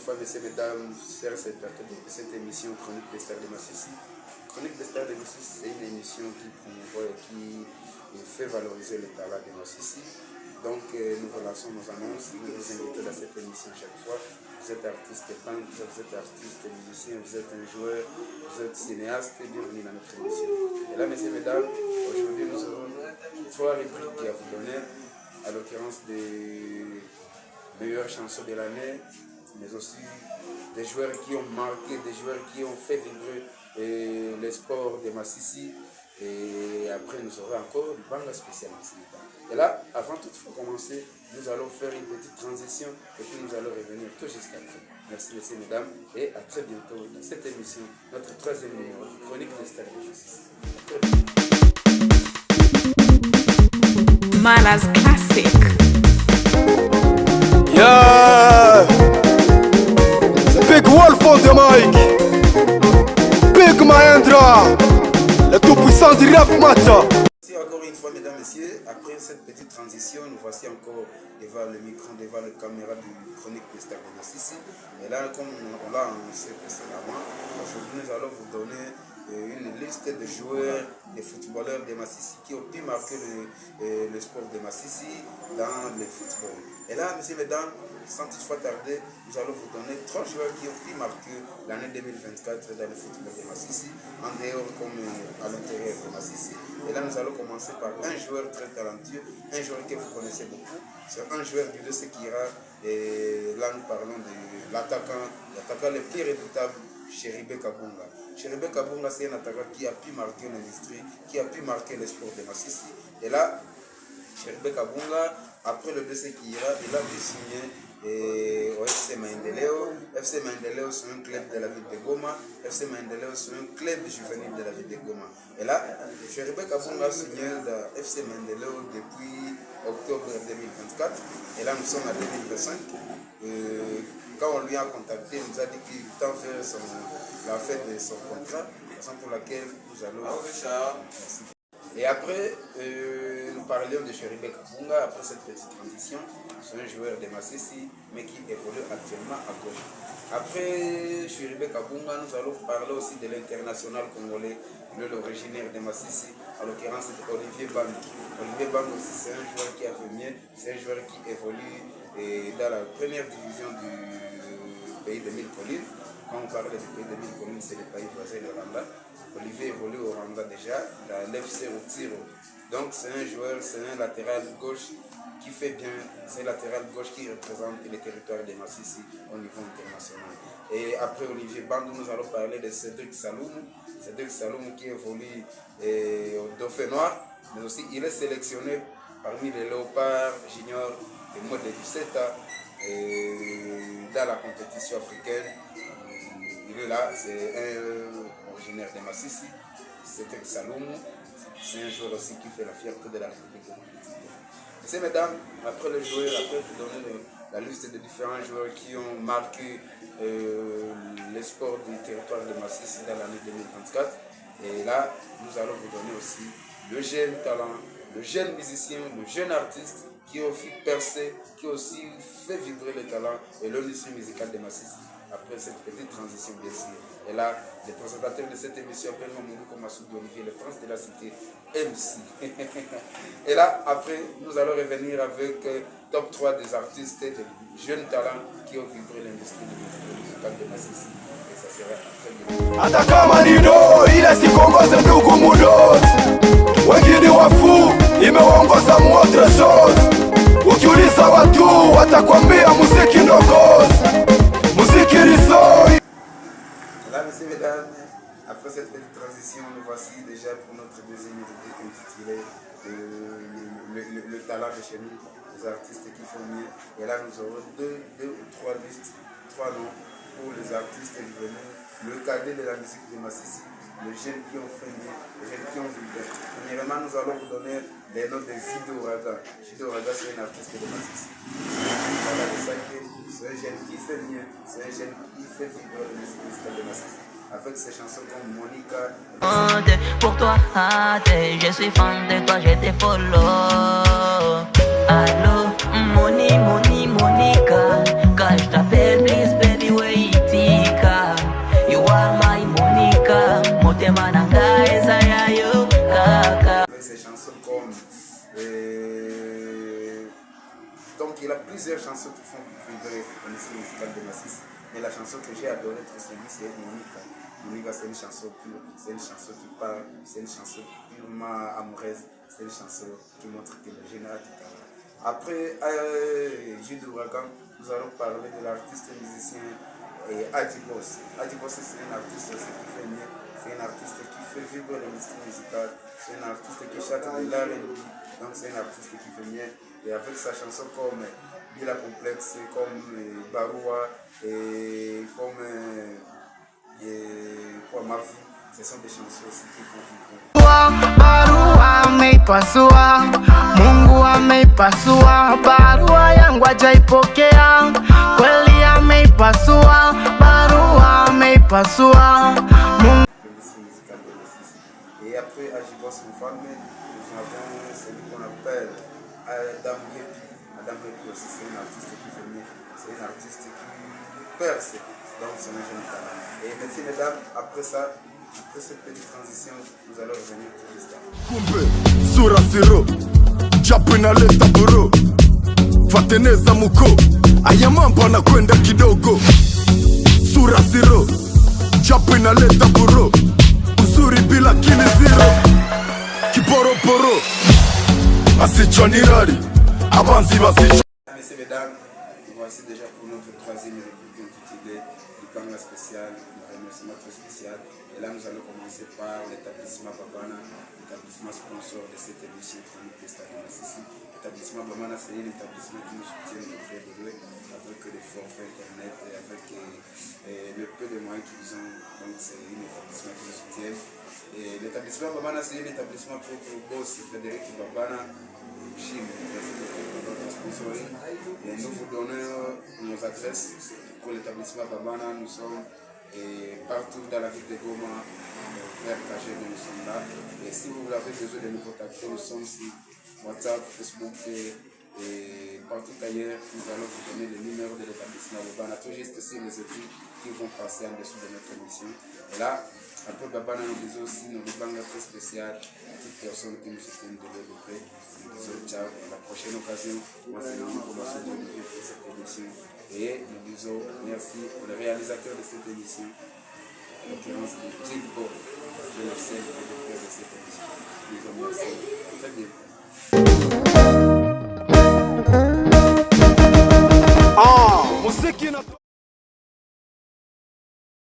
fois, messieurs, mesdames, chers spectateurs de cette émission Chronique des Stars de Massissi. Chronique des Stars de Massissi, c'est une émission qui promouvoit et qui fait valoriser le talent de Massissi. Donc, nous relançons nos annonces, nous vous invitons dans cette émission chaque fois. Vous êtes artiste peintre, vous êtes artiste musicien, vous êtes un joueur, vous êtes cinéaste, bienvenue dans notre émission. Et là, messieurs, mesdames, aujourd'hui, nous aurons 3 rubriques à vous donner, à l'occurrence des meilleures chansons de l'année, mais aussi des joueurs qui ont marqué, des joueurs qui ont fait vibrer les sports de Massissi. Et après, nous aurons encore du banga spécial. Et là, avant toutefois de commencer, nous allons faire une petite transition et puis nous allons revenir tout jusqu'à après. Merci, messieurs, mesdames, et à très bientôt dans cette émission, notre 3e numéro de Chronique des Stars de Massissi. Manas Classic. Yeah! The big wolf on the mic. Big Mahendra. Le tout-puissant du rap matin. Merci encore une fois, mesdames, messieurs. Après cette petite transition, nous voici encore devant le micro, devant la caméra du Chronique des Stars de Massissi. Et là, comme on l'a annoncé précédemment, aujourd'hui nous allons vous donner une liste de joueurs, de footballeurs de Massissi qui ont pu marquer le sport de Massissi dans le football. Et là, messieurs, mesdames, sans toutefois tarder, nous allons vous donner 3 joueurs qui ont pu marquer l'année 2024 dans le football de Massissi, en dehors comme à l'intérieur de Massissi. Et là, nous allons commencer par un joueur très talentueux, un joueur que vous connaissez beaucoup. C'est un joueur du DC Kira, et là nous parlons de l'attaquant le plus redoutable, Chéribé Kabunga. Chéribé Kabunga, c'est un attaquant qui a pu marquer l'industrie, qui a pu marquer le sport de Massissi. Et là, Chéribé Kabunga, après le DC Kira, il a pu signer au FC Maendeleo. FC Maendeleo, c'est un club de la ville de Goma. FC Maendeleo, c'est un club juvénile de la ville de Goma. Et là, Chéribé Kabunga a signé dans FC Maendeleo depuis octobre 2024. Et là, nous sommes en 2025. Quand on lui a contacté, il nous a dit qu'il tend faire la fête de son contrat, raison pour laquelle nous allons. Et après, nous parlions de Chéribé Kabunga, après cette petite transition. C'est un joueur de Massissi, mais qui évolue actuellement à gauche. Après Chéribé Kabunga, nous allons parler aussi de l'international congolais, l'originaire de Massissi, en l'occurrence Olivier Bang. Olivier Bang aussi, c'est un joueur qui a fait mieux, c'est un joueur qui évolue dans la première division du pays de Mille Collines. Quand on parle du pays de Mille Collines, c'est le pays voisin de Rwanda. Olivier évolue au Rwanda déjà, dans l'FC Rutiro. Donc c'est un joueur, c'est un latéral gauche qui fait bien, c'est un latéral gauche qui représente le territoire de Massissi au niveau international. Et après Olivier Bandou, nous allons parler de Cédric Saloum. Cédric Saloum qui évolue au Dauphin Noir, mais aussi il est sélectionné parmi les Léopards Junior et Mode 17 dans la compétition africaine. Il est là, c'est un originaire de Massissi, Cédric Saloum. C'est un joueur aussi qui fait la fierté de la République de Massissi. Messieurs, mesdames, après le joueur, après je vous donner la liste de différents joueurs qui ont marqué les sports du territoire de Massissi dans l'année 2024. Et là, nous allons vous donner aussi le jeune talent, le jeune musicien, le jeune artiste qui a aussi percé, qui a aussi fait vibrer le talent et l'industrie musicale de Massissi. Après cette petite transition, bien sûr. Et là, le présentateur de cette émission appelle Mamoudou Massoudou Olivier, le prince de la cité, MC. Et là, après, nous allons revenir avec top 3 des artistes et des jeunes talents qui ont vibré l'industrie musicale de Massissi. Et ça sera très bien. Ataka manino ila sikongoza ndugu mudozi, wengine wafu imewaongoza muotre chose. Ukiuliza watu watakwambia muziki ndogozi, muziki risoi. Là, messieurs, mesdames, après cette petite transition, nous voici déjà pour notre deuxième rubrique intitulée le talent de chez nous, les artistes qui font mieux. Et là, nous aurons deux ou trois listes, 3 noms pour les artistes venus, le cadet de la musique de Massissi, les jeunes qui ont fait mieux, les jeunes qui ont vibré. Premièrement, nous allons vous donner les noms de Zido Raga. Zido Raga, c'est un artiste de Massissi. C'est un jeune qui fait mieux, c'est un jeune qui fait vibrer la musique de Massissi. Avec ses chansons comme Monica. Pour toi, je suis fan de toi, je te follow. Allô, Monica, quand je t'appelle, please baby, Donc il a plusieurs chansons qui font vibrer l'industrie musicale de Masisi. Mais la chanson que j'ai adorée très celui c'est Monica. Monica, c'est une chanson pure, c'est une chanson qui parle, c'est une chanson purement amoureuse, c'est une chanson qui montre que le jeune a du talent. Après Jules d'Ouragan, nous allons parler de l'artiste musicien Adi Boss. Adi Boss, c'est un artiste aussi qui fait mieux, c'est un artiste qui fait vibrer l'industrie musicale, c'est un artiste qui chante de l'R&B, donc c'est un artiste qui fait mieux. Et avec sa chanson comme Bila Complexe, comme Baroua et comme Ma Vie, ce sont des chansons aussi qui font vibrer. Barua ameipasua, Mungu ameipasua, barua yangu hajaipokea, kweli ameipasua, barua ameipasua, Mungu. Et après Ajibos Moufame, nous avons celui qu'on appelle Adam Yepi. Adam Yepi aussi, c'est un artiste qui fait mieux, c'est un artiste qui perce, donc c'est un jeune talent. Et merci mesdames, après ça, après cette petite transition, nous allons revenir tout juste après. Kumbe sura zero japo inaleta buro fateneza muko aya mambo anakwenda kidogo. Sura zero japo inaleta buro uzuri bila kili zero kiporoporo asichonirari abanzi basicho. Messieurs, mesdames, voici déjà pour notre troisième rubrique intitulée Lipanga spécial, un remerciement très spécial. Et là, nous allons commencer par l'établissement Babana, l'établissement sponsor de cette émission chronique des stades de Masisi. L'établissement Babana, c'est un établissement qui nous soutient de très de loin avec les forfaits internet et avec le peu de moyens qu'ils ont. Donc, c'est un établissement qui nous soutient. Et l'établissement Babana, c'est un établissement pour le boss Frédéric Babana. Et nous vous donnons nos adresses pour l'établissement Babana. Nous sommes partout dans la ville de Goma, vers Kagé, nous sommes là. Et si vous avez besoin de nous contacter, nous sommes sur WhatsApp, Facebook et partout ailleurs. Nous allons vous donner le numéro de l'établissement Babana, tout juste sur les études qui vont passer en dessous de notre émission. Et là, après Babana, nous disons aussi nos Lubanga très spécial à toutes personnes qui nous soutiennent de l'autre près. Nous disons ciao, à la prochaine occasion. Moi, c'est Nico Massoudi pour cette émission. Et nous disons merci pour le réalisateur de cette émission, en l'occurrence de Jimbo, je le sais, le directeur de cette émission. Nous disons merci. Très bien. Muziki na